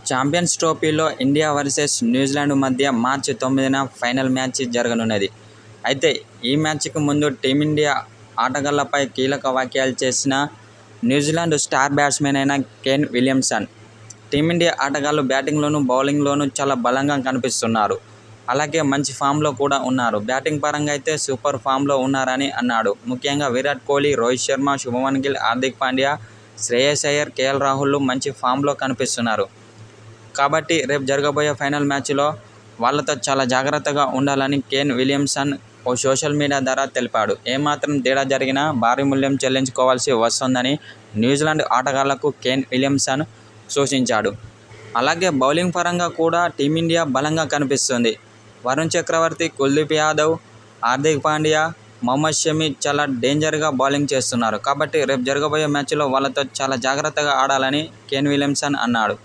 Champions ట్రోఫీలో India versus New Zealand మధ్య మార్చి 9న final match జరగనున్నది. అయితే ఈ మ్యాచ్కు ముందు టీమిండియా ఆటగాళ్లపై కీలక వ్యాఖ్యలు చేసిన న్యూజిలాండ్ స్టార్ బ్యాట్స్మెన్ అయిన కేన్ విలియమ్సన్, టీమిండియా ఆటగాళ్లు బ్యాటింగ్లోనూ బౌలింగ్లోనూ చాలా బలంగా కనిపిస్తున్నారు. అలాగే మంచి ఫామ్లో కూడా ఉన్నారు. బ్యాటింగ్ పరంగా అయితే సూపర్ ఫామ్లో ఉన్నారని అన్నాడు. ముఖ్యంగా విరాట్ కోహ్లీ, రోహిత్ శర్మ, శుభమన్ గిల్, హార్దిక్ పాండ్యా, శ్రేయస్ అయ్యర్, కేఎల్ రాహుల్ మంచి ఫామ్లో కనిపిస్తున్నారు. కాబట్టి రేపు జరగబోయే ఫైనల్ మ్యాచ్లో వాళ్లతో చాలా జాగ్రత్తగా ఉండాలని కేన్ విలియమ్సన్ ఓ సోషల్ మీడియా ద్వారా తెలిపాడు. ఏమాత్రం తేడా జరిగినా భారీ మూల్యం చెల్లించుకోవాల్సి వస్తోందని న్యూజిలాండ్ ఆటగాళ్లకు కేన్ విలియమ్సన్ సూచించాడు. అలాగే బౌలింగ్ పరంగా కూడా టీమిండియా బలంగా కనిపిస్తుంది. వరుణ్ చక్రవర్తి, కుల్దీప్ యాదవ్, హార్దిక్ పాండ్యా, మహమ్మద్ షమి చాలా డేంజర్గా బౌలింగ్ చేస్తున్నారు. కాబట్టి రేపు జరగబోయే మ్యాచ్లో వాళ్లతో చాలా జాగ్రత్తగా ఆడాలని కేన్ విలియమ్సన్ అన్నాడు.